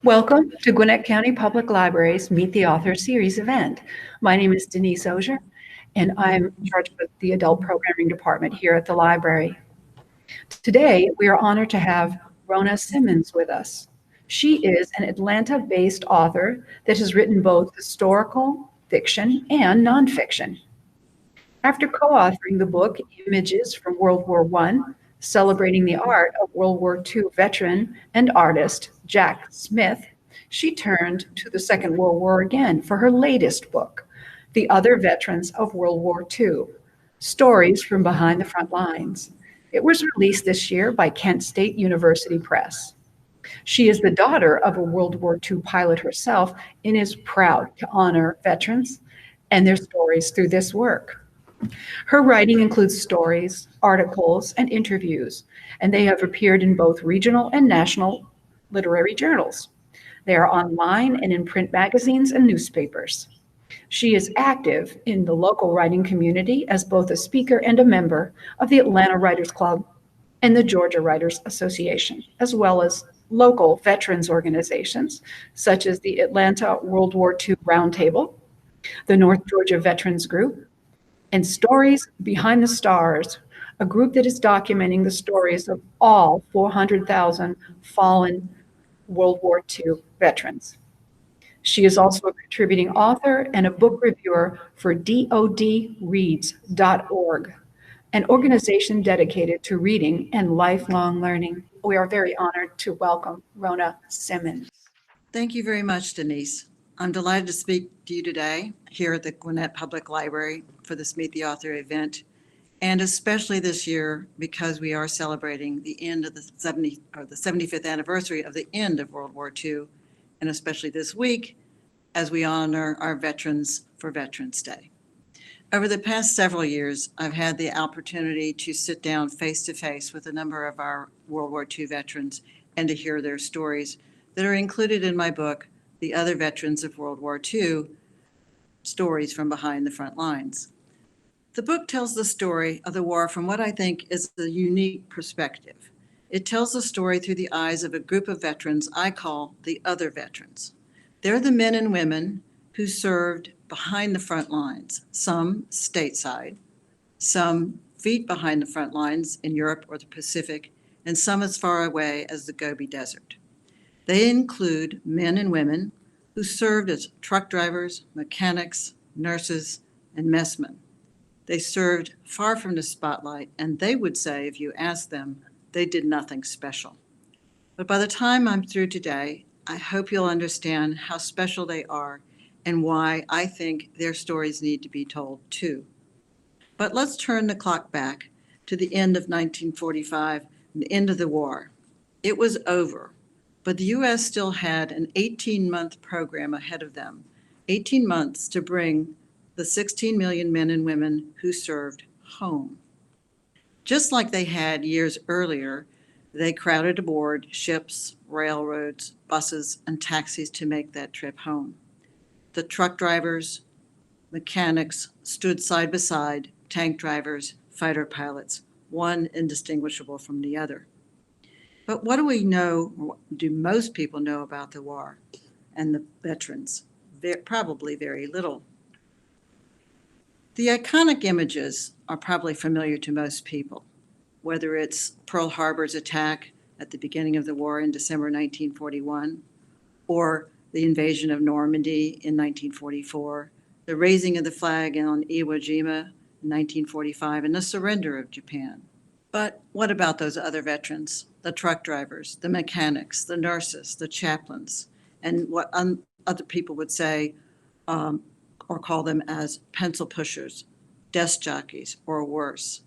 Welcome to Gwinnett County Public Library's Meet the Author series event. My name is Denise Ozier, and I'm in charge of the Adult Programming Department here at the library. Today, we are honored to have Rona Simmons with us. She is an Atlanta-based author that has written both historical fiction and nonfiction. After co-authoring the book Images from World War I, celebrating the art of World War II veteran and artist Jack Smith, she turned to the Second World War again for her latest book, The Other Veterans of World War II, Stories from Behind the Front Lines. It was released this year by Kent State University Press. She is the daughter of a World War II pilot herself and is proud to honor veterans and their stories through this work. Her writing includes stories, articles, and interviews, and they have appeared in both regional and national literary journals. They are online and in print magazines and newspapers. She is active in the local writing community as both a speaker and a member of the Atlanta Writers Club and the Georgia Writers Association, as well as local veterans organizations such as the Atlanta World War II Roundtable, the North Georgia Veterans Group, and Stories Behind the Stars, a group that is documenting the stories of all 400,000 fallen World War II veterans. She is also a contributing author and a book reviewer for dodreads.org, an organization dedicated to reading and lifelong learning. We are very honored to welcome Rona Simmons. Thank you very much, Denise. I'm delighted to speak to you today here at the Gwinnett Public Library for this Meet the Author event, and especially this year because we are celebrating the end of the 75th anniversary of the end of World War II, and especially this week as we honor our veterans for Veterans Day. Over the past several years, I've had the opportunity to sit down face to face with a number of our World War II veterans and to hear their stories that are included in my book, The Other Veterans of World War II, Stories from Behind the Front Lines. The book tells the story of the war from what I think is a unique perspective. It tells the story through the eyes of a group of veterans I call the other veterans. They're the men and women who served behind the front lines, some stateside, some feet behind the front lines in Europe or the Pacific, and some as far away as the Gobi Desert. They include men and women who served as truck drivers, mechanics, nurses, and messmen. They served far from the spotlight, and they would say, if you asked them, they did nothing special. But by the time I'm through today, I hope you'll understand how special they are and why I think their stories need to be told too. But let's turn the clock back to the end of 1945, the end of the war. It was over. But the U.S. still had an 18-month program ahead of them, 18 months to bring the 16 million men and women who served home. Just like they had years earlier, they crowded aboard ships, railroads, buses, and taxis to make that trip home. The truck drivers, mechanics stood side by side, tank drivers, fighter pilots, one indistinguishable from the other. But what do we know, or do most people know about the war and the veterans? Probably very little. The iconic images are probably familiar to most people, whether it's Pearl Harbor's attack at the beginning of the war in December 1941, or the invasion of Normandy in 1944, the raising of the flag on Iwo Jima in 1945, and the surrender of Japan. But what about those other veterans, the truck drivers, the mechanics, the nurses, the chaplains, and what other people would say or call them as pencil pushers, desk jockeys, or worse?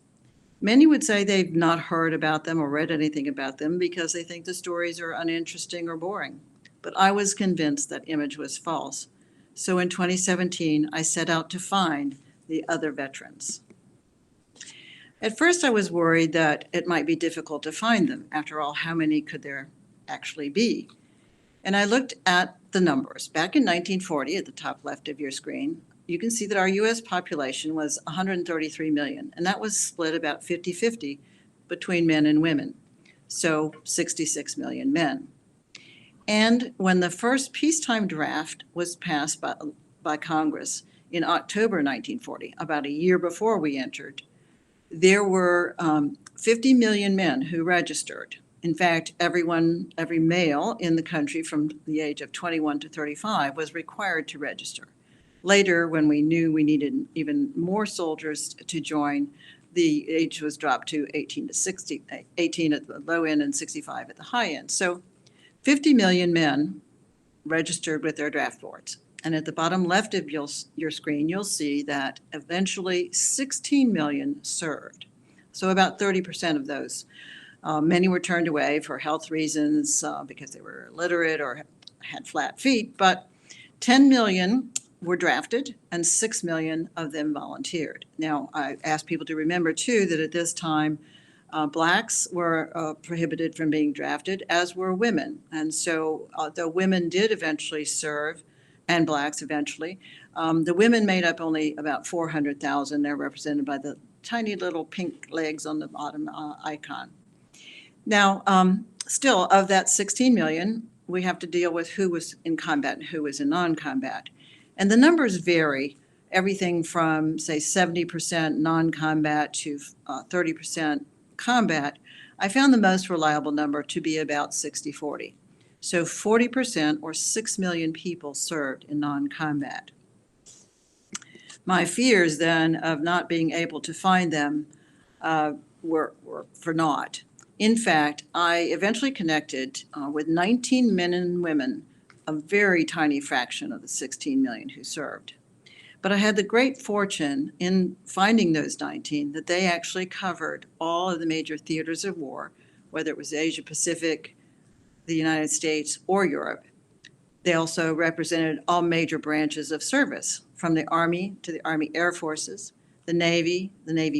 Many would say they've not heard about them or read anything about them because they think the stories are uninteresting or boring. But I was convinced that image was false. So in 2017, I set out to find the other veterans. At first, I was worried that it might be difficult to find them. After all, how many could there actually be? And I looked at the numbers. Back in 1940, at the top left of your screen, you can see that our U.S. population was 133 million, and that was split about 50-50 between men and women, so 66 million men. And when the first peacetime draft was passed by Congress in October 1940, about a year before we entered, there were 50 million men who registered. In fact, every male in the country from the age of 21 to 35 was required to register. Later, when we knew we needed even more soldiers to join, the age was dropped to 18 to 60, 18 at the low end and 65 at the high end. So 50 million men registered with their draft boards. And at the bottom left of your screen, you'll see that eventually 16 million served. So about 30% of those. Many were turned away for health reasons because they were illiterate or had flat feet, but 10 million were drafted and 6 million of them volunteered. Now, I ask people to remember too that at this time, blacks were prohibited from being drafted, as were women. And so though women did eventually serve, and blacks eventually, the women made up only about 400,000. They're represented by the tiny little pink legs on the bottom icon. Now, still, of that 16 million, we have to deal with who was in combat and who was in non-combat. And the numbers vary, everything from, say, 70% non-combat to 30% combat. I found the most reliable number to be about 60-40. So 40% or 6 million people served in non-combat. My fears then of not being able to find them were for naught. In fact, I eventually connected with 19 men and women, a very tiny fraction of the 16 million who served. But I had the great fortune in finding those 19 that they actually covered all of the major theaters of war, whether it was Asia Pacific, the United States, or Europe. They also represented all major branches of service, from the Army to the Army Air Forces, the Navy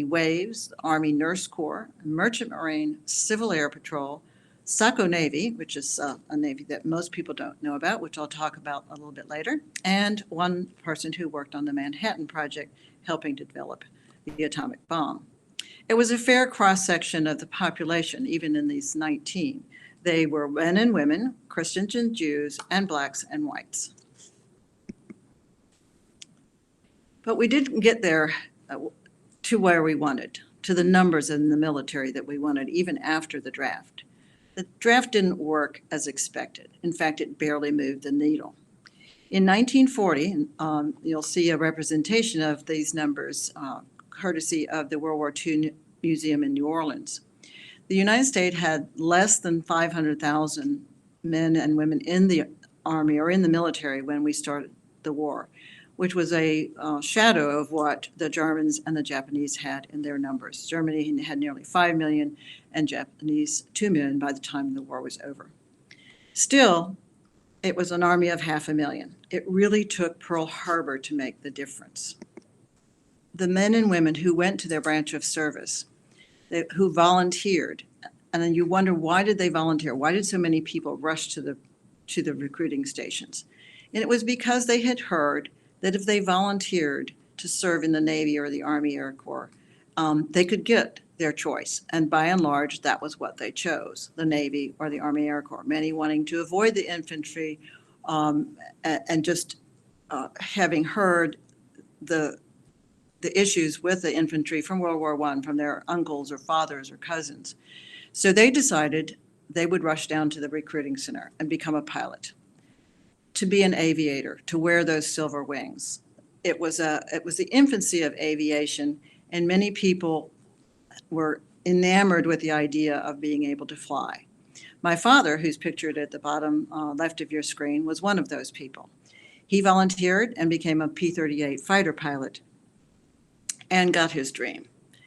Waves, the Army Nurse Corps, Merchant Marine, Civil Air Patrol, Saco Navy, which is a Navy that most people don't know about, which I'll talk about a little bit later, and one person who worked on the Manhattan Project, helping to develop the atomic bomb. It was a fair cross-section of the population, even in these 19. They were men and women, Christians and Jews, and blacks and whites. But we didn't get there to where we wanted, to the numbers in the military that we wanted, even after the draft. The draft didn't work as expected. In fact, it barely moved the needle. In 1940, you'll see a representation of these numbers, courtesy of the World War II Museum in New Orleans. The United States had less than 500,000 men and women in the Army or in the military when we started the war, which was a shadow of what the Germans and the Japanese had in their numbers. Germany had nearly 5 million and Japanese 2 million by the time the war was over. Still, it was an army of 500,000. It really took Pearl Harbor to make the difference. The men and women who went to their branch of service, who volunteered, and then you wonder, why did they volunteer? Why did so many people rush to the recruiting stations? And it was because they had heard that if they volunteered to serve in the Navy or the Army Air Corps, they could get their choice. And by and large, that was what they chose, the Navy or the Army Air Corps, many wanting to avoid the infantry and just having heard the issues with the infantry from World War I, from their uncles or fathers or cousins. So they decided they would rush down to the recruiting center and become a pilot, to be an aviator, to wear those silver wings. It was the infancy of aviation, and many people were enamored with the idea of being able to fly. My father, who's pictured at the bottom left of your screen, was one of those people. He volunteered and became a P-38 fighter pilot and got his dream.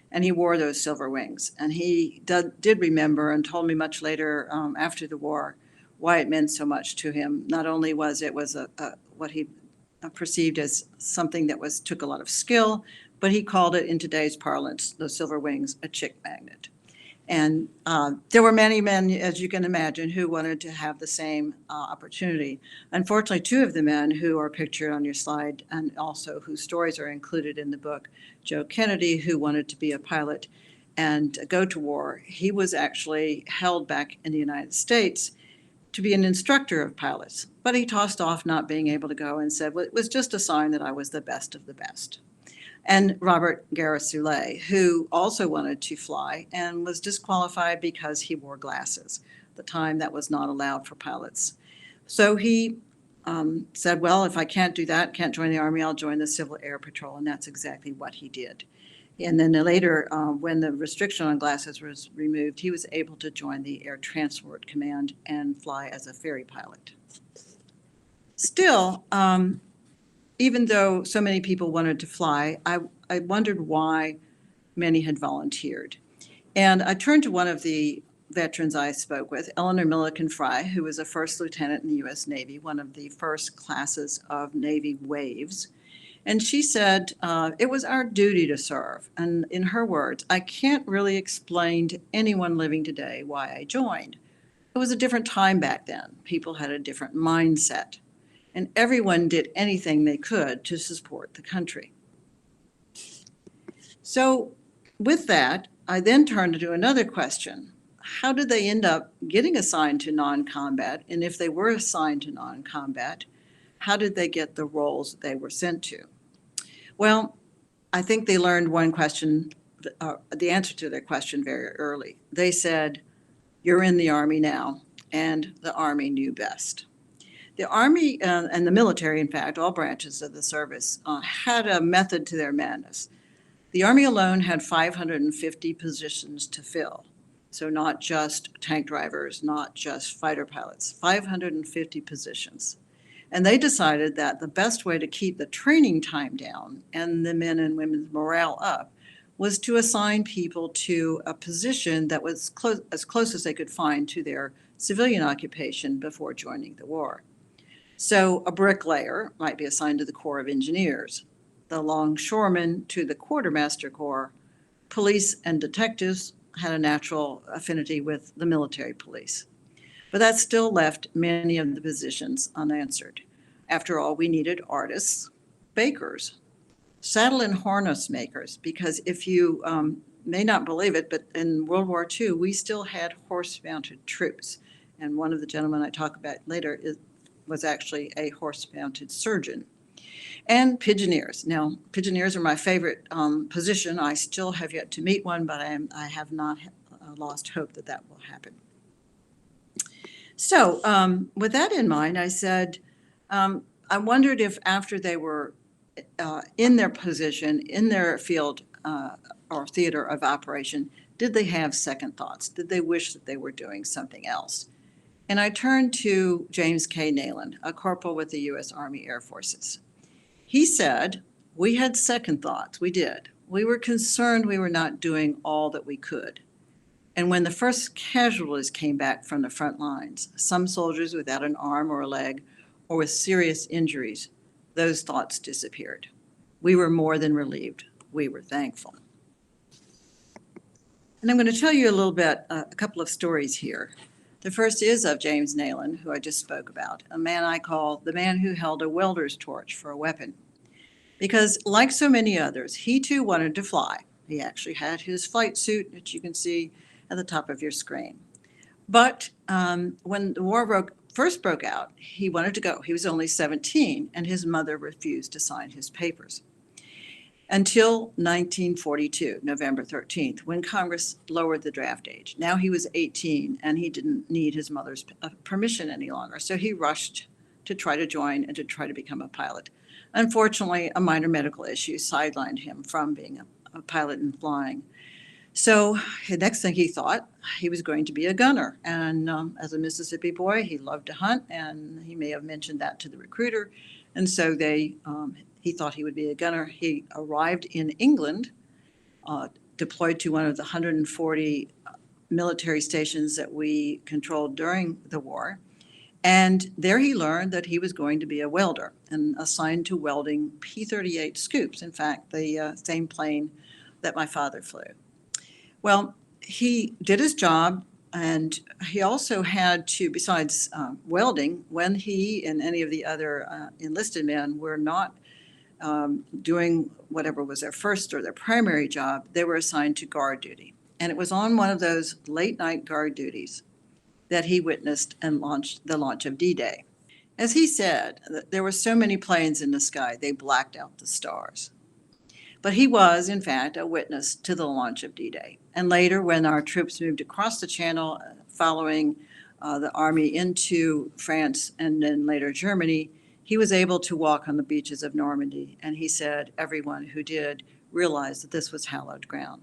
And he wore those silver wings. And he did remember and told me much later after the war why it meant so much to him. Not only was it what he perceived as something that took a lot of skill, but he called it, in today's parlance, the silver wings, a chick magnet. And there were many men, as you can imagine, who wanted to have the same opportunity. Unfortunately, two of the men who are pictured on your slide and also whose stories are included in the book, Joe Kennedy, who wanted to be a pilot and go to war, he was actually held back in the United States to be an instructor of pilots, but he tossed off not being able to go and said, well, it was just a sign that I was the best of the best. And Robert Garrisoulet, who also wanted to fly and was disqualified because he wore glasses. At the time, that was not allowed for pilots. So he said, well, if I can't do that, can't join the Army, I'll join the Civil Air Patrol. And that's exactly what he did. And then later, when the restriction on glasses was removed, he was able to join the Air Transport Command and fly as a ferry pilot. Still, even though so many people wanted to fly, I wondered why many had volunteered. And I turned to one of the veterans I spoke with, Eleanor Milliken Frye, who was a first lieutenant in the U.S. Navy, one of the first classes of Navy waves. And she said, it was our duty to serve. And in her words, I can't really explain to anyone living today why I joined. It was a different time back then. People had a different mindset. And everyone did anything they could to support the country. So with that, I then turned to another question. How did they end up getting assigned to non-combat? And if they were assigned to non-combat, how did they get the roles that they were sent to? Well, I think they learned one question, the answer to their question very early. They said, you're in the Army now, and the Army knew best. The Army and the military, in fact, all branches of the service, had a method to their madness. The Army alone had 550 positions to fill. So not just tank drivers, not just fighter pilots, 550 positions. And they decided that the best way to keep the training time down and the men and women's morale up was to assign people to a position that was as close as they could find to their civilian occupation before joining the war. So a bricklayer might be assigned to the Corps of Engineers, the longshoreman to the Quartermaster Corps. Police and detectives had a natural affinity with the military police. But that still left many of the positions unanswered. After all, we needed artists, bakers, saddle and harness makers, because if you may not believe it, but in World War II, we still had horse-mounted troops. And one of the gentlemen I talk about later was actually a horse-mounted surgeon. And pigeoneers. Now, pigeoneers are my favorite position. I still have yet to meet one, but I have not lost hope that that will happen. So with that in mind, I said, I wondered if after they were in their position, in their field or theater of operation, did they have second thoughts? Did they wish that they were doing something else? And I turned to James K. Neal, a corporal with the U.S. Army Air Forces. He said, we had second thoughts. We did. We were concerned we were not doing all that we could. And when the first casualties came back from the front lines, some soldiers without an arm or a leg or with serious injuries, those thoughts disappeared. We were more than relieved. We were thankful. And I'm going to tell you a little bit, a couple of stories here. The first is of James Neal, who I just spoke about, a man I call the man who held a welder's torch for a weapon. Because like so many others, he too wanted to fly. He actually had his flight suit that you can see at the top of your screen. But when the war first broke out, he wanted to go. He was only 17, and his mother refused to sign his papers. Until 1942, November 13th, when Congress lowered the draft age. Now he was 18, and he didn't need his mother's permission any longer. So he rushed to try to join and to try to become a pilot. Unfortunately, a minor medical issue sidelined him from being a pilot and flying. So the next thing he thought, he was going to be a gunner. And as a Mississippi boy, he loved to hunt, and he may have mentioned that to the recruiter. And so he thought he would be a gunner. He arrived in England, deployed to one of the 140 military stations that we controlled during the war. And there he learned that he was going to be a welder and assigned to welding P-38 scoops, in fact, the same plane that my father flew. Well, he did his job, and he also had to, besides welding, when he and any of the other enlisted men were not doing whatever was their first or their primary job, they were assigned to guard duty. And it was on one of those late night guard duties that he witnessed and launched the launch of D-Day. As he said, there were so many planes in the sky, they blacked out the stars. But he was, in fact, a witness to the launch of D-Day. And later, when our troops moved across the Channel, following the Army into France and then later Germany, he was able to walk on the beaches of Normandy. And he said everyone who did realized that this was hallowed ground.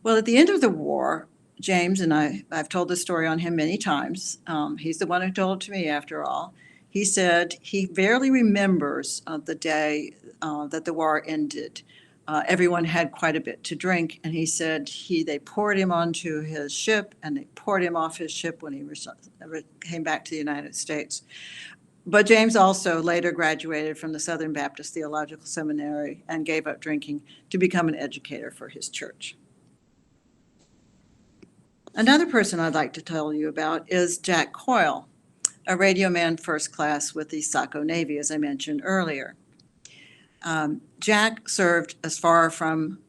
Well, at the end of the war, James, and I've told this story on him many times. He's the one who told it to me, after all. He said he barely remembers the day that the war ended. Everyone had quite a bit to drink, and he said they poured him onto his ship, and they poured him off his ship when he came back to the United States. But James also later graduated from the Southern Baptist Theological Seminary and gave up drinking to become an educator for his church. Another person I'd like to tell you about is Jack Coyle, a radio man first class with the Saco Navy, as I mentioned earlier. Jack served as far from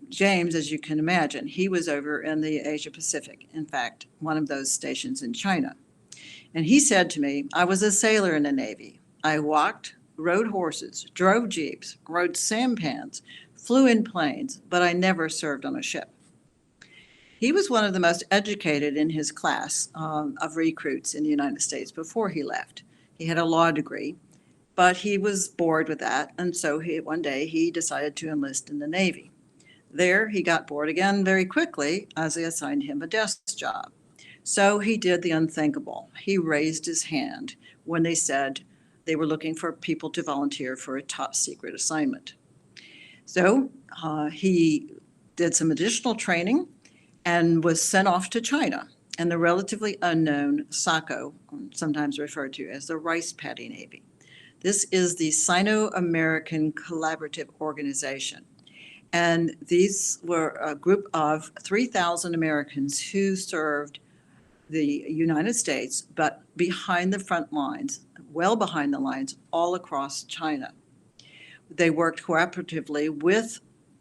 James as you can imagine. He was over in the Asia Pacific, in fact, one of those stations in China. And he said to me, I was a sailor in the Navy. I walked, rode horses, drove jeeps, rode sampans, flew in planes, but I never served on a ship. He was one of the most educated in his class of recruits in the United States before he left. He had a law degree, but he was bored with that, and so one day he decided to enlist in the Navy. There, he got bored again very quickly as they assigned him a desk job. So he did the unthinkable. He raised his hand when they said they were looking for people to volunteer for a top secret assignment. So he did some additional training and was sent off to China and the relatively unknown SACO, sometimes referred to as the Rice Paddy Navy. This is the Sino-American Collaborative Organization. And these were a group of 3,000 Americans who served the United States, but behind the front lines, well behind the lines, all across China. They worked cooperatively with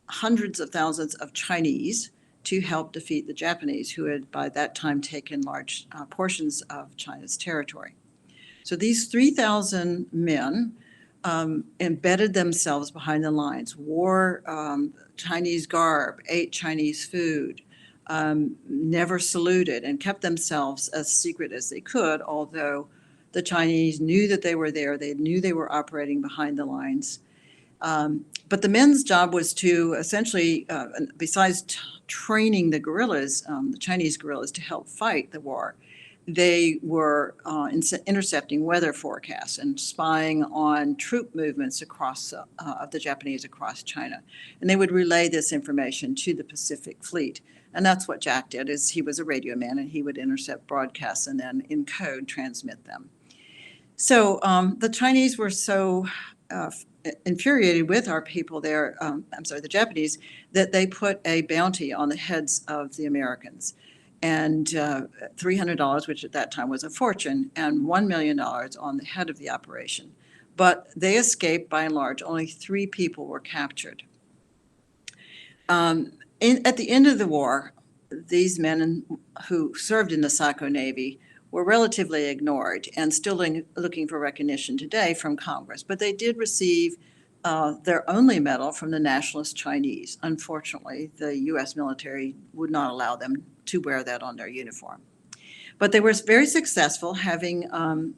hundreds of thousands of Chinese to help defeat the Japanese, who had by that time taken large portions of China's territory. So these 3,000 men embedded themselves behind the lines, wore Chinese garb, ate Chinese food, never saluted, and kept themselves as secret as they could, although the Chinese knew that they were there. They knew they were operating behind the lines. But the men's job was to essentially, besides training the guerrillas, the Chinese guerrillas, to help fight the war, they were intercepting weather forecasts and spying on troop movements across of the Japanese across China. And they would relay this information to the Pacific Fleet. And that's what Jack did, is he was a radio man, and he would intercept broadcasts and then in code transmit them. So the Chinese were so infuriated with our people there, the Japanese, that they put a bounty on the heads of the Americans. And $300, which at that time was a fortune, and $1 million on the head of the operation. But they escaped by and large. Only 3 people were captured. At the end of the war, these men who served in the Saco Navy were relatively ignored and still looking for recognition today from Congress. But they did receive their only medal from the nationalist Chinese. Unfortunately, the U.S. military would not allow them to wear that on their uniform. But they were very successful, having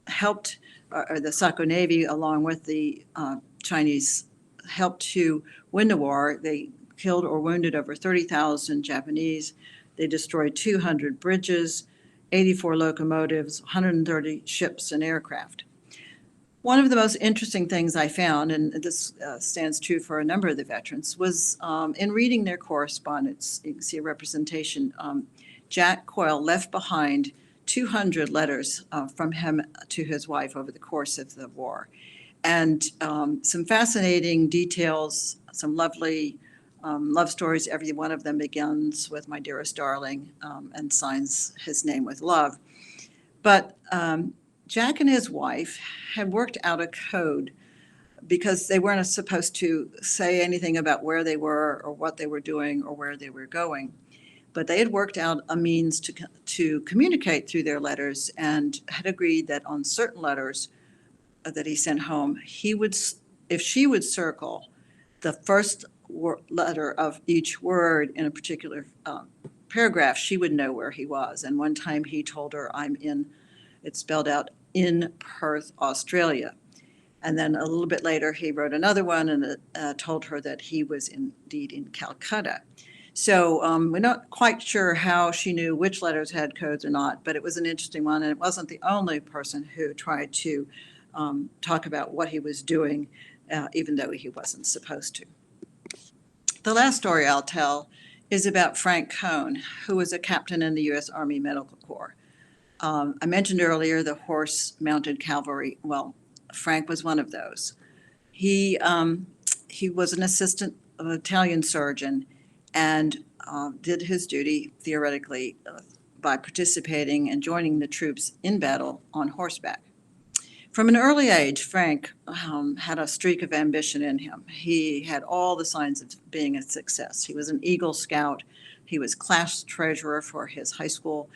helped the Saco Navy, along with the Chinese, helped to win the war. They killed or wounded over 30,000 Japanese. They destroyed 200 bridges, 84 locomotives, 130 ships and aircraft. One of the most interesting things I found, and this stands true for a number of the veterans, was in reading their correspondence. You can see a representation. Jack Coyle left behind 200 letters from him to his wife over the course of the war. And some fascinating details, some lovely love stories. Every one of them begins with "My dearest darling" and signs his name with love. But Jack and his wife had worked out a code, because they weren't supposed to say anything about where they were or what they were doing or where they were going. But they had worked out a means to communicate through their letters and had agreed that on certain letters that he sent home, if she would circle the first letter of each word in a particular paragraph, she would know where he was. And one time he told her, it's spelled out in Perth, Australia. And then a little bit later, he wrote another one and told her that he was indeed in Calcutta. So we're not quite sure how she knew which letters had codes or not, but it was an interesting one. And it wasn't the only person who tried to talk about what he was doing, even though he wasn't supposed to. The last story I'll tell is about Frank Cohn, who was a captain in the U.S. Army Medical Corps. I mentioned earlier the horse-mounted cavalry. Well, Frank was one of those. He was an assistant battalion surgeon and did his duty theoretically by participating and joining the troops in battle on horseback. From an early age, Frank had a streak of ambition in him. He had all the signs of being a success. He was an Eagle Scout. He was class treasurer for his high school,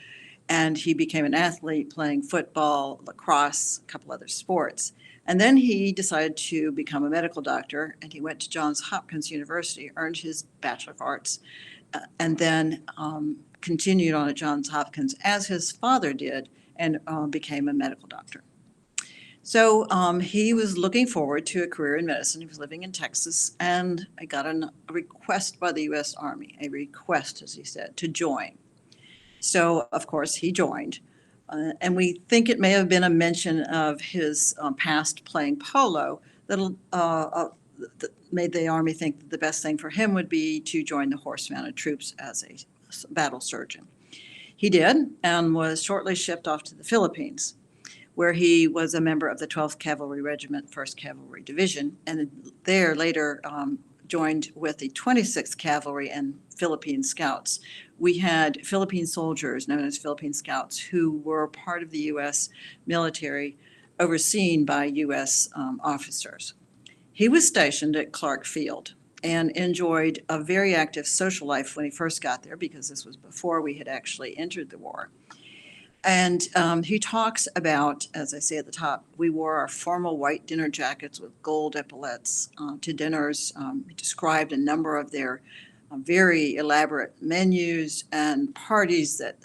and he became an athlete playing football, lacrosse, a couple other sports. And then he decided to become a medical doctor, and he went to Johns Hopkins University, earned his Bachelor of Arts, and then continued on at Johns Hopkins as his father did, and became a medical doctor. So he was looking forward to a career in medicine. He was living in Texas, and I got a request by the U.S. Army, a request, as he said, to join. So, of course, he joined. And we think it may have been a mention of his past playing polo that made the Army think that the best thing for him would be to join the horse-mounted troops as a battle surgeon. He did, and was shortly shipped off to the Philippines, where he was a member of the 12th Cavalry Regiment, 1st Cavalry Division, and there later joined with the 26th Cavalry and Philippine Scouts. We had Philippine soldiers, known as Philippine Scouts, who were part of the U.S. military, overseen by U.S. officers. He was stationed at Clark Field and enjoyed a very active social life when he first got there, because this was before we had actually entered the war. And he talks about, as I say at the top, we wore our formal white dinner jackets with gold epaulets to dinners. He described a number of their very elaborate menus and parties that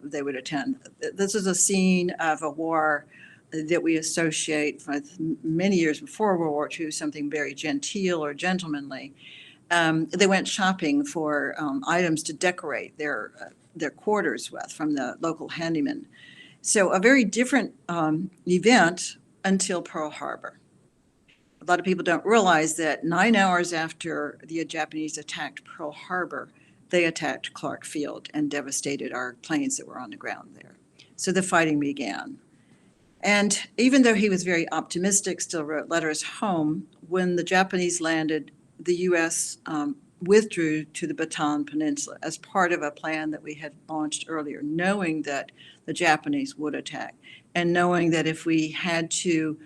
they would attend. This is a scene of a war that we associate with many years before World War II, something very genteel or gentlemanly. They went shopping for items to decorate their quarters with from the local handyman. So a very different event until Pearl Harbor. A lot of people don't realize that 9 hours after the Japanese attacked Pearl Harbor, they attacked Clark Field and devastated our planes that were on the ground there. So the fighting began. And even though he was very optimistic, still wrote letters home, when the Japanese landed, the U.S. Withdrew to the Patton Peninsula as part of a plan that we had launched earlier, knowing that the Japanese would attack and knowing that if we had to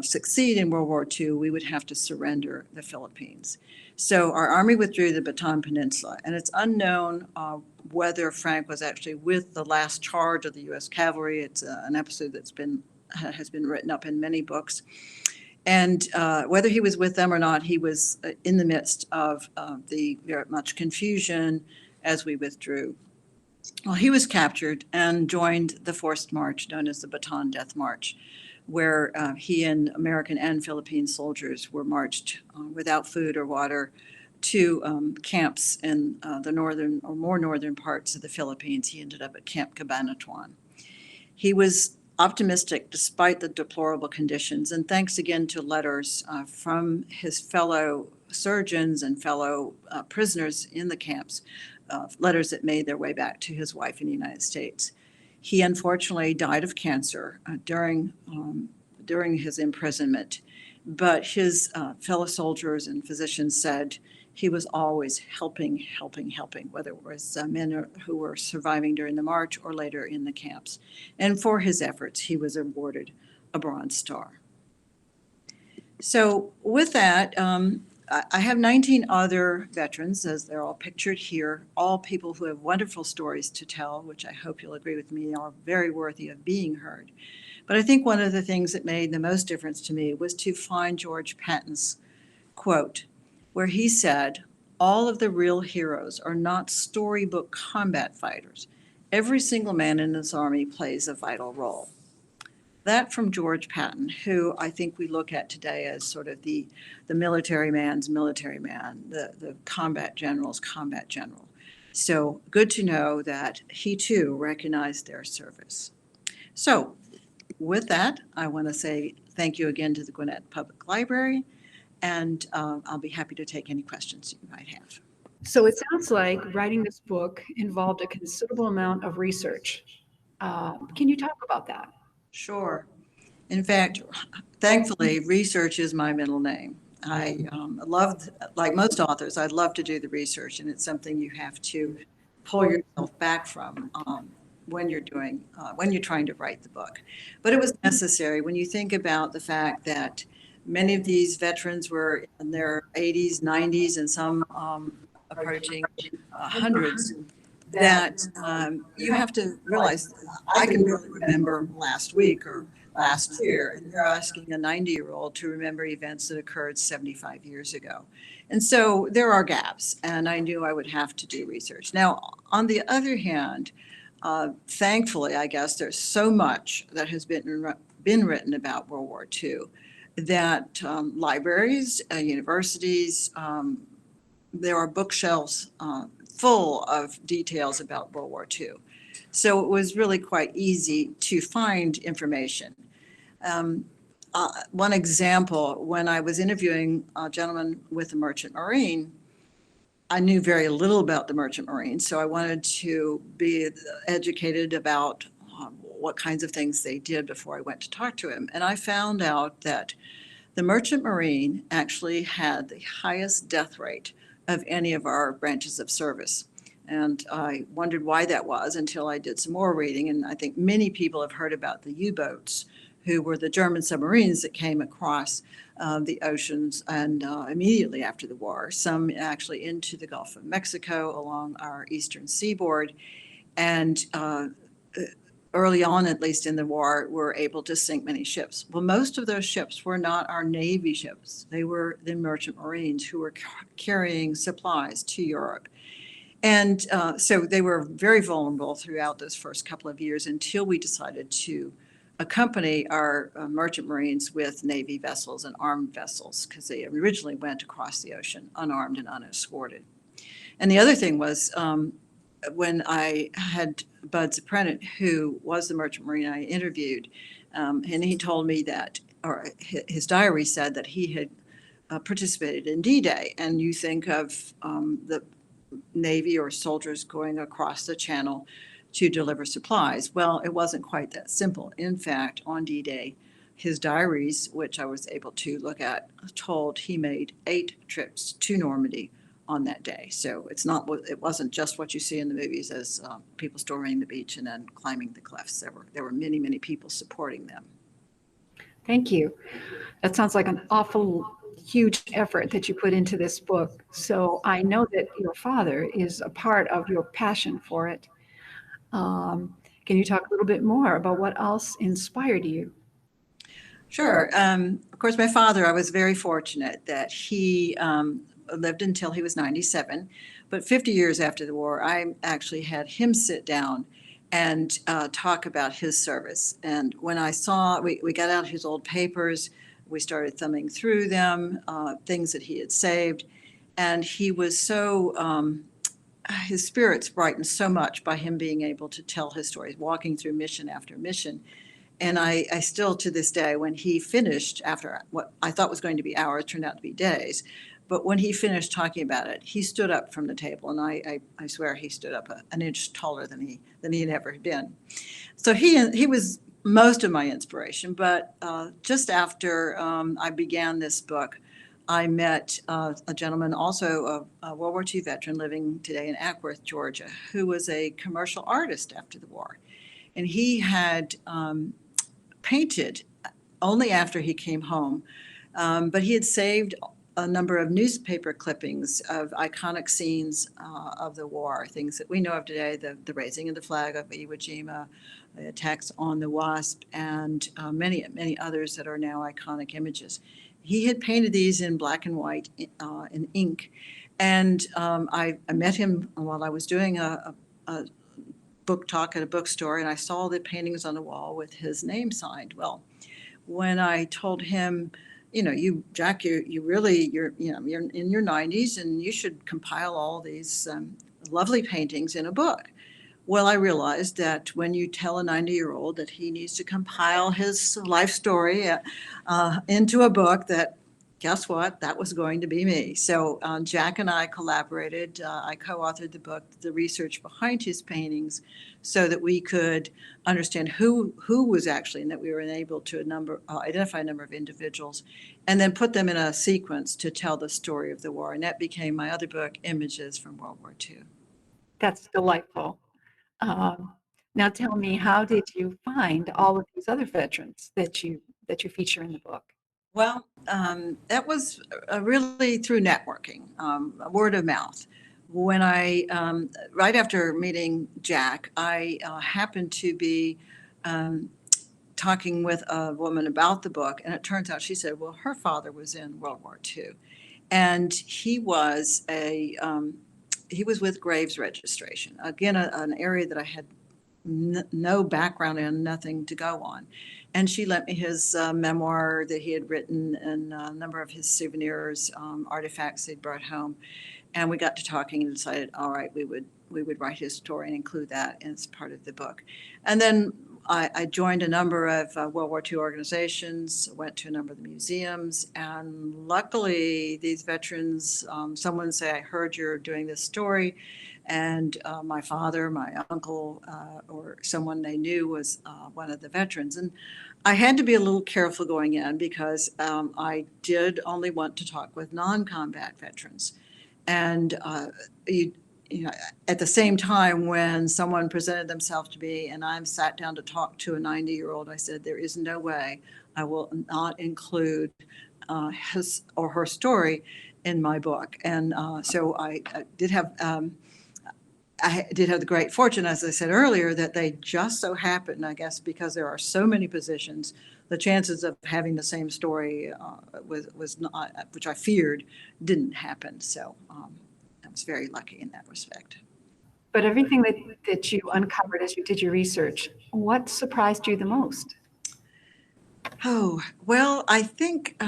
succeed in World War II, we would have to surrender the Philippines. So our Army withdrew to the Patton Peninsula, and it's unknown whether Frank was actually with the last charge of the U.S. Cavalry. It's an episode that's has been written up in many books. And whether he was with them or not, he was in the midst of the very much confusion as we withdrew. Well, he was captured and joined the forced march known as the Bataan Death March, where he and American and Philippine soldiers were marched without food or water to camps in the northern or more northern parts of the Philippines. He ended up at Camp Cabanatuan. He was optimistic despite the deplorable conditions, and thanks again to letters from his fellow surgeons and fellow prisoners in the camps, letters that made their way back to his wife in the United States. He unfortunately died of cancer during his imprisonment, but his fellow soldiers and physicians said he was always helping, whether it was men who were surviving during the march or later in the camps. And for his efforts, he was awarded a Bronze Star. So with that, I have 19 other veterans, as they're all pictured here, all people who have wonderful stories to tell, which I hope you'll agree with me are very worthy of being heard. But I think one of the things that made the most difference to me was to find George Patton's quote, where he said, "All of the real heroes are not storybook combat fighters. Every single man in this army plays a vital role." That from George Patton, who I think we look at today as sort of the military man's military man, the combat general's combat general. So good to know that he too recognized their service. So with that, I want to say thank you again to the Gwinnett Public Library, and I'll be happy to take any questions you might have. So it sounds like writing this book involved a considerable amount of research. Can you talk about that? Sure. In fact, thankfully, research is my middle name. I loved, like most authors, I'd love to do the research, and it's something you have to pull yourself back from when you're doing, when you're trying to write the book. But it was necessary when you think about the fact that many of these veterans were in their 80s, 90s, and some approaching hundreds, that you have to realize I can barely remember last week or last year, and you're asking a 90-year-old to remember events that occurred 75 years ago. And so there are gaps, and I knew I would have to do research. Now, on the other hand, thankfully, I guess there's so much that has been written about World War II that libraries, universities, there are bookshelves full of details about World War II. So it was really quite easy to find information. One example, when I was interviewing a gentleman with the Merchant Marine, I knew very little about the Merchant Marine, so I wanted to be educated about what kinds of things they did before I went to talk to him. And I found out that the Merchant Marine actually had the highest death rate of any of our branches of service. And I wondered why that was until I did some more reading. And I think many people have heard about the U-boats, who were the German submarines that came across the oceans and immediately after the war, some actually into the Gulf of Mexico along our eastern seaboard. And early on, at least in the war, were able to sink many ships. Well, most of those ships were not our Navy ships. They were the Merchant Marines who were carrying supplies to Europe. And so they were very vulnerable throughout those first couple of years until we decided to accompany our Merchant Marines with Navy vessels and armed vessels, because they originally went across the ocean unarmed and unescorted. And the other thing was, when I had Bud Zaprenant, who was the Merchant Marine I interviewed, and he told me that, or his diary said that he had participated in D-Day. And you think of the Navy or soldiers going across the channel to deliver supplies. Well, it wasn't quite that simple. In fact, on D-Day, his diaries, which I was able to look at, told he made 8 trips to Normandy on that day. So it wasn't just what you see in the movies as people storming the beach and then climbing the cliffs. There were many, many people supporting them. Thank you. That sounds like an awful huge effort that you put into this book. So I know that your father is a part of your passion for it. Can you talk a little bit more about what else inspired you? Sure. Of course, my father, I was very fortunate that he lived until he was 97. But 50 years after the war, I actually had him sit down and talk about his service. And when I saw, we got out his old papers, we started thumbing through them, things that he had saved. And he was so, his spirits brightened so much by him being able to tell his stories, walking through mission after mission. And I still, to this day, when he finished, after what I thought was going to be hours, turned out to be days, but when he finished talking about it, he stood up from the table, and I swear he stood up an inch taller than he had ever been. So he was most of my inspiration. But just after I began this book, I met a gentleman, also a World War II veteran living today in Ackworth, Georgia, who was a commercial artist after the war. And he had painted only after he came home, but he had saved a number of newspaper clippings of iconic scenes of the war, things that we know of today, the raising of the flag of Iwo Jima, the attacks on the Wasp, and many, many others that are now iconic images. He had painted these in black and white in ink. And I met him while I was doing a book talk at a bookstore, and I saw the paintings on the wall with his name signed. Well, when I told him, Jack, you're in your 90s and you should compile all these lovely paintings in a book. Well, I realized that when you tell a 90-year-old that he needs to compile his life story into a book, that guess what? That was going to be me. So Jack and I collaborated. I co-authored the book, the research behind his paintings, so that we could understand who was actually, and that we were able to identify a number of individuals, and then put them in a sequence to tell the story of the war. And that became my other book, Images from World War II. That's delightful. Now tell me, how did you find all of these other veterans that you feature in the book? Well, that was really through networking, word of mouth. When right after meeting Jack, I happened to be talking with a woman about the book, and it turns out she said, well, her father was in World War II, and he was with Graves Registration, again, an area that I had no background in, nothing to go on. And she lent me his memoir that he had written and a number of his souvenirs, artifacts he'd brought home. And we got to talking and decided, all right, we would write his story and include that as part of the book. And then I joined a number of World War II organizations, went to a number of the museums, and luckily these veterans, someone say, I heard you're doing this story, and my father, my uncle, or someone they knew was one of the veterans. And I had to be a little careful going in because I did only want to talk with non-combat veterans. And at the same time, when someone presented themselves to me and I sat down to talk to a 90-year-old, I said, there is no way I will not include his or her story in my book. And so I did have the great fortune, as I said earlier, that they just so happened, I guess, because there are so many positions, the chances of having the same story was not, which I feared, didn't happen. So I was very lucky in that respect. But everything that you uncovered as you did your research, what surprised you the most? Oh, well, I think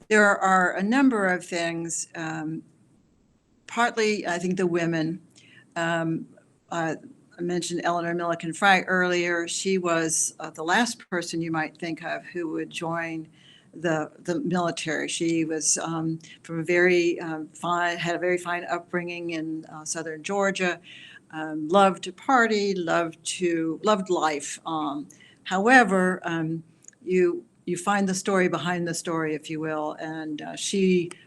there are a number of things. Partly, I think the women. I mentioned Eleanor Milliken Frye earlier. She was the last person you might think of who would join the military. She was from a very had a very fine upbringing in southern Georgia. Loved to party, loved life. However, you find the story behind the story, if you will, and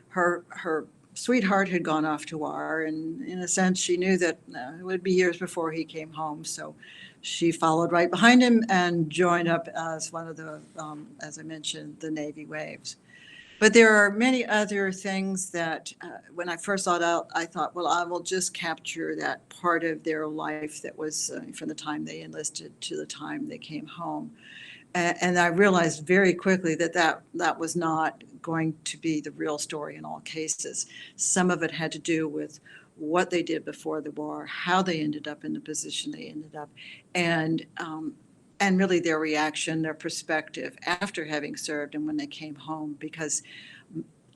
her sweetheart had gone off to war, and in a sense, she knew that it would be years before he came home. So she followed right behind him and joined up as one of the, as I mentioned, the Navy Waves. But there are many other things that when I first saw it out, I thought, well, I will just capture that part of their life that was from the time they enlisted to the time they came home. And I realized very quickly that was not going to be the real story in all cases. Some of it had to do with what they did before the war, how they ended up in the position they ended up, and really their reaction, their perspective after having served and when they came home. Because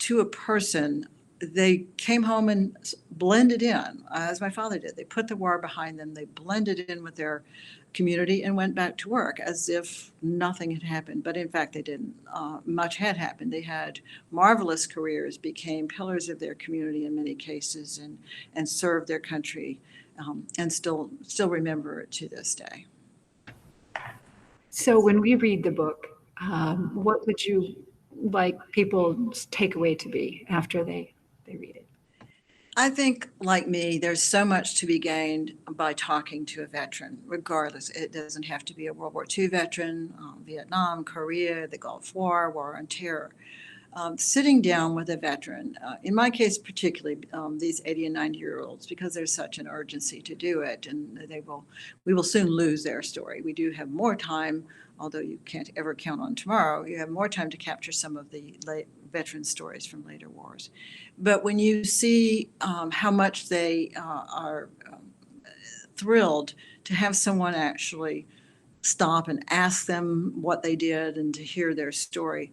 to a person, they came home and blended in, as my father did. They put the war behind them. They blended in with their community and went back to work as if nothing had happened. But in fact, they didn't. Much had happened. They had marvelous careers, became pillars of their community in many cases, and served their country, and still remember it to this day. So when we read the book, what would you like people's takeaway to be after they read it? I think, like me, there's so much to be gained by talking to a veteran, regardless. It doesn't have to be a World War II veteran, Vietnam, Korea, the Gulf War, War on Terror. sitting down with a veteran, in my case particularly, these 80 and 90-year-olds, because there's such an urgency to do it, and we will soon lose their story. We do have more time, although you can't ever count on tomorrow. You have more time to capture some of the veteran stories from later wars. But when you see how much they are thrilled to have someone actually stop and ask them what they did and to hear their story.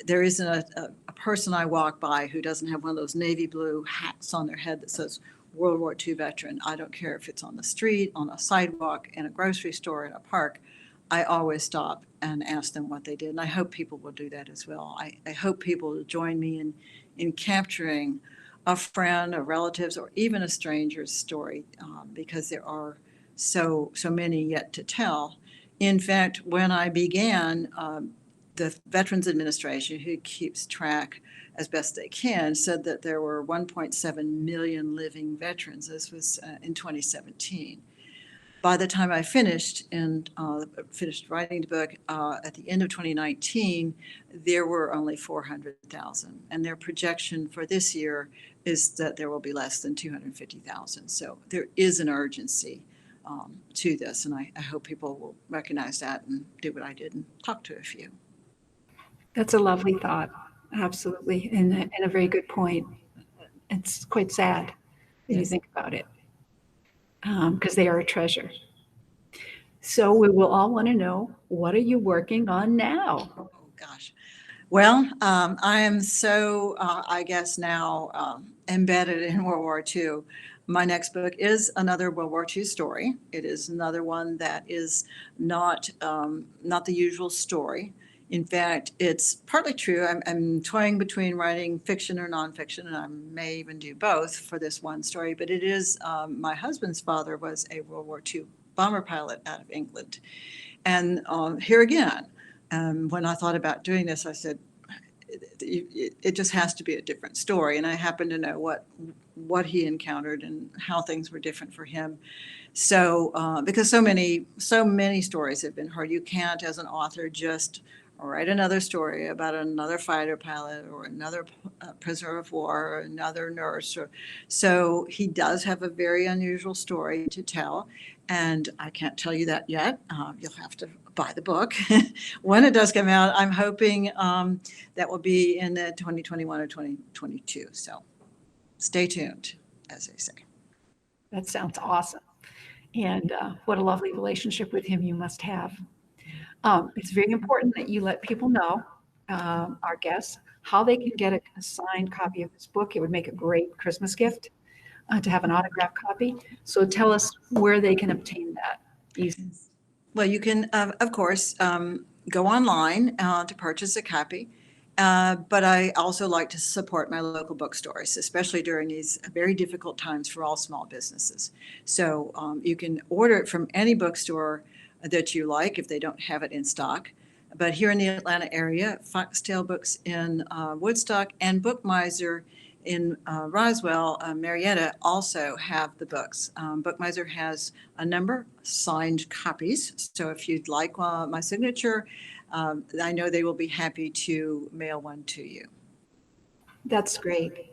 There isn't a person I walk by who doesn't have one of those navy blue hats on their head that says World War II veteran. I don't care if it's on the street, on a sidewalk, in a grocery store, in a park. I always stop and ask them what they did. And I hope people will do that as well. I hope people will join me in capturing a friend, a relative's, or even a stranger's story, because there are so many yet to tell. In fact, when I began, the Veterans Administration, who keeps track as best they can, said that there were 1.7 million living veterans. This was in 2017. By the time I finished writing the book at the end of 2019, there were only 400,000, and their projection for this year is that there will be less than 250,000. So there is an urgency to this, and I hope people will recognize that and do what I did and talk to a few. That's a lovely thought. Absolutely. And a very good point. It's quite sad when you think about it, because they are a treasure. So we will all want to know, what are you working on now? Oh, gosh. Well, I am so, I guess now, embedded in World War II. My next book is another World War II story. It is another one that is not the usual story. In fact, it's partly true. I'm toying between writing fiction or nonfiction, and I may even do both for this one story. But it is, my husband's father was a World War II bomber pilot out of England. And here again, when I thought about doing this, I said, it just has to be a different story. And I happen to know what he encountered and how things were different for him. So because so many stories have been heard, you can't, as an author, just write another story about another fighter pilot or another prisoner of war or another nurse. So he does have a very unusual story to tell. And I can't tell you that yet. You'll have to buy the book. When it does come out, I'm hoping that will be in 2021 or 2022. So stay tuned, as they say. That sounds awesome. And what a lovely relationship with him you must have. It's very important that you let people know, our guests, how they can get a signed copy of this book. It would make a great Christmas gift to have an autographed copy. So tell us where they can obtain that. Well, you can, of course, go online to purchase a copy. But I also like to support my local bookstores, especially during these very difficult times for all small businesses. So you can order it from any bookstore that you like if they don't have it in stock. But here in the Atlanta area, Foxtail Books in Woodstock and Book Miser in Roswell, Marietta, also have the books. Book Miser has a number of signed copies. So if you'd like my signature, I know they will be happy to mail one to you. That's great.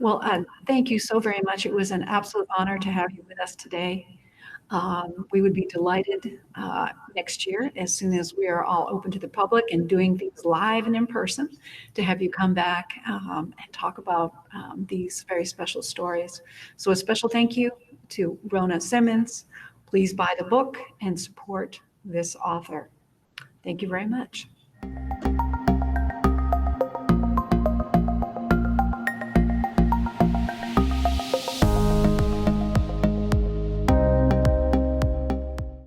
Well, thank you so very much. It was an absolute honor to have you with us today. We would be delighted next year, as soon as we are all open to the public and doing things live and in person, to have you come back and talk about these very special stories. So a special thank you to Rona Simmons. Please buy the book and support this author. Thank you very much.